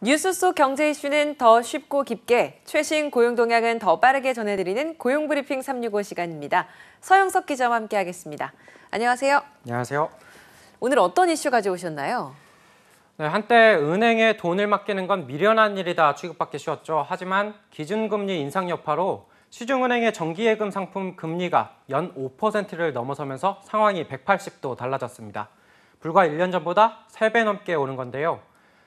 뉴스 속 경제 이슈는 더 쉽고 깊게, 최신 고용 동향은 더 빠르게 전해드리는 고용브리핑 365 시간입니다. 서영석 기자와 함께하겠습니다. 안녕하세요. 안녕하세요. 오늘 어떤 이슈 가져오셨나요? 네, 한때 은행에 돈을 맡기는 건 미련한 일이다 취급받기 쉬웠죠. 하지만 기준금리 인상 여파로 시중은행의 정기예금 상품 금리가 연 5%를 넘어서면서 상황이 180도 달라졌습니다. 불과 1년 전보다 3배 넘게 오른 건데요.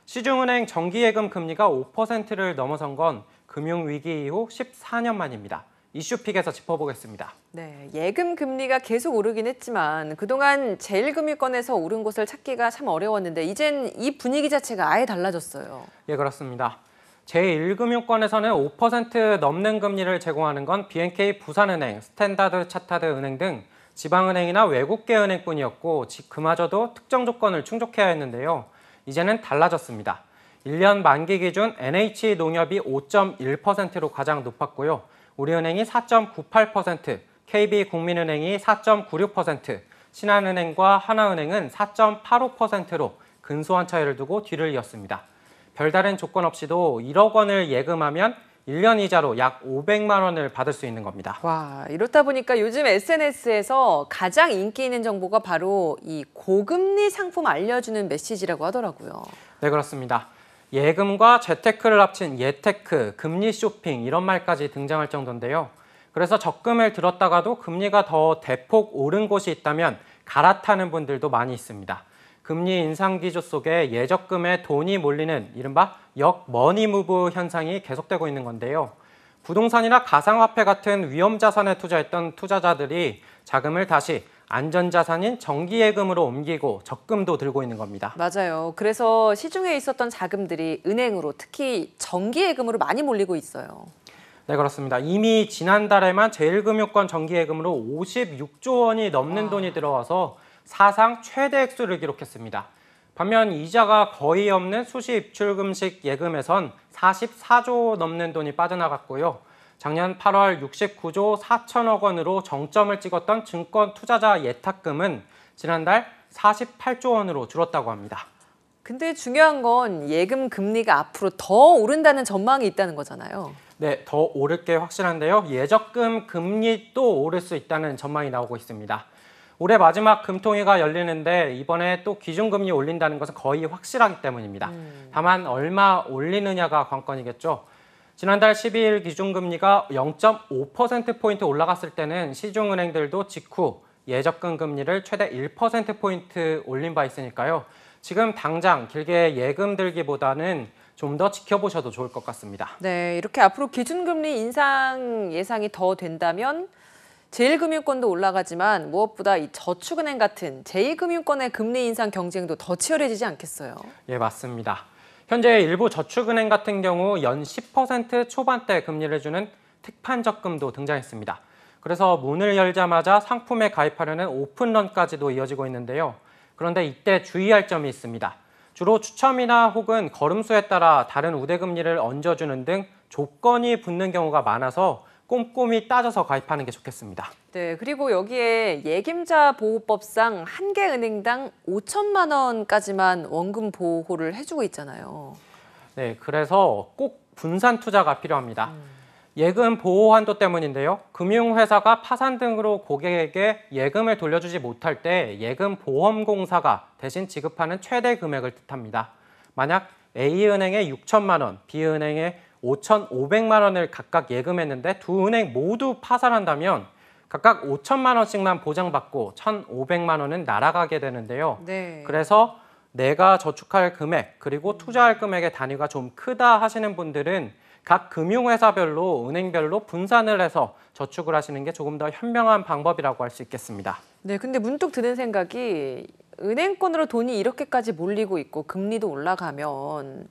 시중은행 정기예금 금리가 5%를 넘어선 건 금융위기 이후 14년 만입니다. 이슈픽에서 짚어보겠습니다. 네, 예금 금리가 계속 오르긴 했지만 그동안 제1금융권에서 오른 곳을 찾기가 참 어려웠는데 이젠 이 분위기 자체가 아예 달라졌어요. 예, 그렇습니다. 제1금융권에서는 5% 넘는 금리를 제공하는 건 BNK 부산은행, 스탠다드 차타드 은행 등 지방은행이나 외국계 은행뿐이었고 그마저도 특정 조건을 충족해야 했는데요. 이제는 달라졌습니다. 1년 만기 기준 NH농협이 5.1%로 가장 높았고요. 우리은행이 4.98%, KB국민은행이 4.96%, 신한은행과 하나은행은 4.85%로 근소한 차이를 두고 뒤를 이었습니다. 별다른 조건 없이도 1억 원을 예금하면 1년 이자로 약 500만 원을 받을 수 있는 겁니다. 와, 이렇다 보니까 요즘 SNS에서 가장 인기 있는 정보가 바로 이 고금리 상품 알려주는 메시지라고 하더라고요. 네, 그렇습니다. 예금과 재테크를 합친 예테크, 금리 쇼핑 이런 말까지 등장할 정도인데요. 그래서 적금을 들었다가도 금리가 더 대폭 오른 곳이 있다면 갈아타는 분들도 많이 있습니다. 금리 인상 기조 속에 예적금에 돈이 몰리는 이른바 역머니무브 현상이 계속되고 있는 건데요. 부동산이나 가상화폐 같은 위험자산에 투자했던 투자자들이 자금을 다시 안전자산인 정기예금으로 옮기고 적금도 들고 있는 겁니다. 맞아요. 그래서 시중에 있었던 자금들이 은행으로, 특히 정기예금으로 많이 몰리고 있어요. 네, 그렇습니다. 이미 지난달에만 제1금융권 정기예금으로 56조 원이 넘는 돈이 들어와서 사상 최대 액수를 기록했습니다. 반면 이자가 거의 없는 수시 입출금식 예금에선 44조 넘는 돈이 빠져나갔고요. 작년 8월 69조 4천억 원으로 정점을 찍었던 증권 투자자 예탁금은 지난달 48조 원으로 줄었다고 합니다. 근데 중요한 건 예금 금리가 앞으로 더 오른다는 전망이 있다는 거잖아요. 네, 더 오를 게 확실한데요. 예적금 금리 또 오를 수 있다는 전망이 나오고 있습니다. 올해 마지막 금통위가 열리는데 이번에 또 기준금리 올린다는 것은 거의 확실하기 때문입니다. 다만 얼마 올리느냐가 관건이겠죠. 지난달 12일 기준금리가 0.5%포인트 올라갔을 때는 시중은행들도 직후 예적금 금리를 최대 1%포인트 올린 바 있으니까요. 지금 당장 길게 예금 들기보다는 좀 더 지켜보셔도 좋을 것 같습니다. 네, 이렇게 앞으로 기준금리 인상 예상이 더 된다면 제1금융권도 올라가지만 무엇보다 이 저축은행 같은 제2금융권의 금리 인상 경쟁도 더 치열해지지 않겠어요? 예, 맞습니다. 현재 일부 저축은행 같은 경우 연 10% 초반대 금리를 주는 특판 적금도 등장했습니다. 그래서 문을 열자마자 상품에 가입하려는 오픈런까지도 이어지고 있는데요. 그런데 이때 주의할 점이 있습니다. 주로 추첨이나 혹은 걸음수에 따라 다른 우대금리를 얹어주는 등 조건이 붙는 경우가 많아서 꼼꼼히 따져서 가입하는 게 좋겠습니다. 네, 그리고 여기에 예금자 보호법상 한 개 은행당 5천만 원까지만 원금 보호를 해주고 있잖아요. 네, 그래서 꼭 분산 투자가 필요합니다. 예금 보호 한도 때문인데요. 금융회사가 파산 등으로 고객에게 예금을 돌려주지 못할 때 예금보험공사가 대신 지급하는 최대 금액을 뜻합니다. 만약 A은행에 6천만 원, B은행에 5,500만 원을 각각 예금했는데 두 은행 모두 파산한다면 각각 5천만 원씩만 보장받고 1,500만 원은 날아가게 되는데요. 네. 그래서 내가 저축할 금액 그리고 투자할 금액의 단위가 좀 크다 하시는 분들은 각 금융회사별로 은행별로 분산을 해서 저축을 하시는 게 조금 더 현명한 방법이라고 할 수 있겠습니다. 네, 근데 문득 드는 생각이 은행권으로 돈이 이렇게까지 몰리고 있고 금리도 올라가면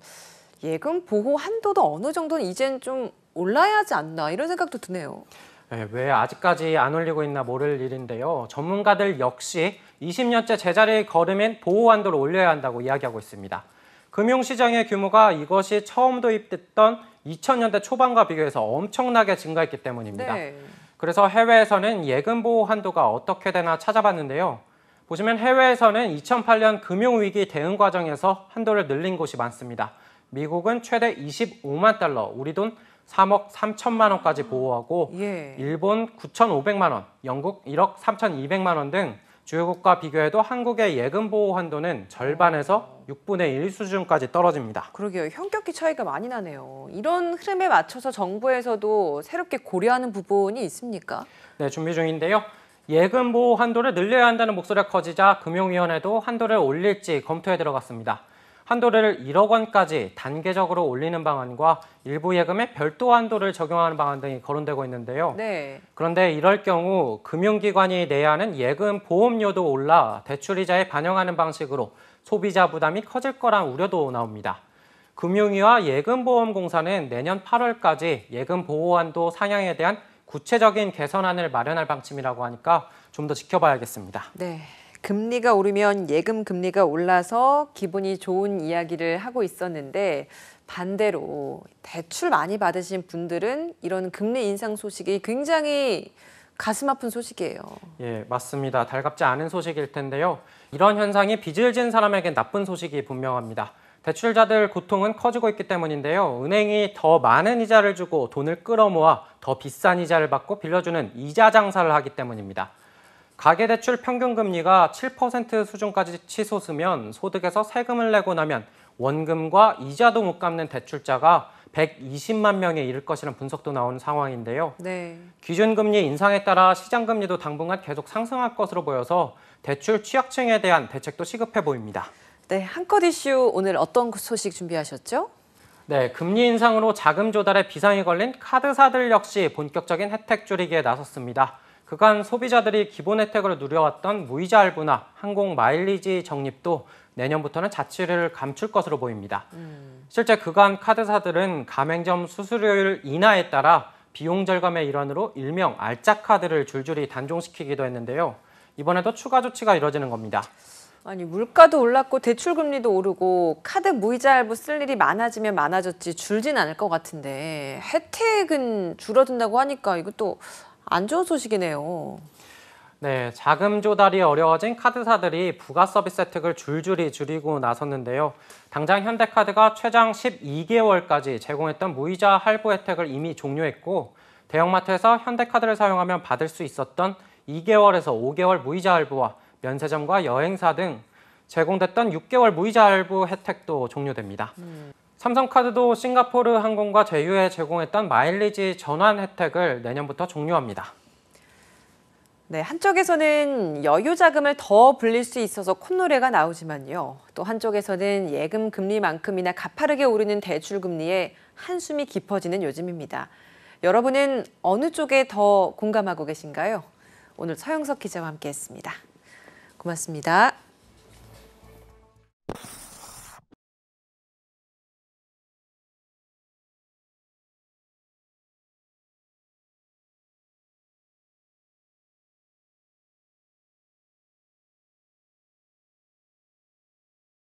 예금 보호 한도도 어느 정도는 이젠 좀 올라야 하지 않나 이런 생각도 드네요. 네, 왜 아직까지 안 올리고 있나 모를 일인데요. 전문가들 역시 20년째 제자리에 걸으면 보호 한도를 올려야 한다고 이야기하고 있습니다. 금융시장의 규모가 이것이 처음 도입됐던 2000년대 초반과 비교해서 엄청나게 증가했기 때문입니다. 네. 그래서 해외에서는 예금 보호 한도가 어떻게 되나 찾아봤는데요. 보시면 해외에서는 2008년 금융위기 대응 과정에서 한도를 늘린 곳이 많습니다. 미국은 최대 25만 달러, 우리 돈 3억 3천만 원까지 보호하고 예. 일본 9,500만 원, 영국 1억 3,200만 원 등 주요국과 비교해도 한국의 예금 보호 한도는 절반에서 6분의 1 수준까지 떨어집니다. 그러게요. 현격히 차이가 많이 나네요. 이런 흐름에 맞춰서 정부에서도 새롭게 고려하는 부분이 있습니까? 네, 준비 중인데요. 예금 보호 한도를 늘려야 한다는 목소리가 커지자 금융위원회도 한도를 올릴지 검토에 들어갔습니다. 한도를 1억 원까지 단계적으로 올리는 방안과 일부 예금에 별도 한도를 적용하는 방안 등이 거론되고 있는데요. 네. 그런데 이럴 경우 금융기관이 내야 하는 예금 보험료도 올라 대출이자에 반영하는 방식으로 소비자 부담이 커질 거란 우려도 나옵니다. 금융위와 예금보험공사는 내년 8월까지 예금 보호한도 상향에 대한 구체적인 개선안을 마련할 방침이라고 하니까 좀 더 지켜봐야겠습니다. 네. 금리가 오르면 예금 금리가 올라서 기분이 좋은 이야기를 하고 있었는데 반대로 대출 많이 받으신 분들은 이런 금리 인상 소식이 굉장히 가슴 아픈 소식이에요. 예, 맞습니다. 달갑지 않은 소식일 텐데요. 이런 현상이 빚을 진 사람에겐 나쁜 소식이 분명합니다. 대출자들 고통은 커지고 있기 때문인데요. 은행이 더 많은 이자를 주고 돈을 끌어모아 더 비싼 이자를 받고 빌려주는 이자 장사를 하기 때문입니다. 가계대출 평균금리가 7% 수준까지 치솟으면 소득에서 세금을 내고 나면 원금과 이자도 못 갚는 대출자가 120만 명에 이를 것이라는 분석도 나오는 상황인데요. 네. 기준금리 인상에 따라 시장금리도 당분간 계속 상승할 것으로 보여서 대출 취약층에 대한 대책도 시급해 보입니다. 네, 한컷 이슈 오늘 어떤 소식 준비하셨죠? 네, 금리 인상으로 자금 조달에 비상이 걸린 카드사들 역시 본격적인 혜택 줄이기에 나섰습니다. 그간 소비자들이 기본 혜택으로 누려왔던 무이자 할부나 항공 마일리지 적립도 내년부터는 자취를 감출 것으로 보입니다. 실제 그간 카드사들은 가맹점 수수료율 인하에 따라 비용 절감의 일환으로 일명 알짜카드를 줄줄이 단종시키기도 했는데요. 이번에도 추가 조치가 이뤄지는 겁니다. 아니 물가도 올랐고 대출 금리도 오르고 카드 무이자 할부 쓸 일이 많아지면 많아졌지 줄진 않을 것 같은데 혜택은 줄어든다고 하니까 이것도 안 좋은 소식이네요. 네, 자금 조달이 어려워진 카드사들이 부가 서비스 혜택을 줄줄이 줄이고 나섰는데요. 당장 현대카드가 최장 12개월까지 제공했던 무이자 할부 혜택을 이미 종료했고 대형마트에서 현대카드를 사용하면 받을 수 있었던 2개월에서 5개월 무이자 할부와 면세점과 여행사 등 제공됐던 6개월 무이자 할부 혜택도 종료됩니다. 삼성카드도 싱가포르 항공과 제휴에 제공했던 마일리지 전환 혜택을 내년부터 종료합니다. 네, 한쪽에서는 여유 자금을 더 불릴 수 있어서 콧노래가 나오지만요. 또 한쪽에서는 예금 금리만큼이나 가파르게 오르는 대출 금리에 한숨이 깊어지는 요즘입니다. 여러분은 어느 쪽에 더 공감하고 계신가요? 오늘 서영석 기자와 함께했습니다. 고맙습니다.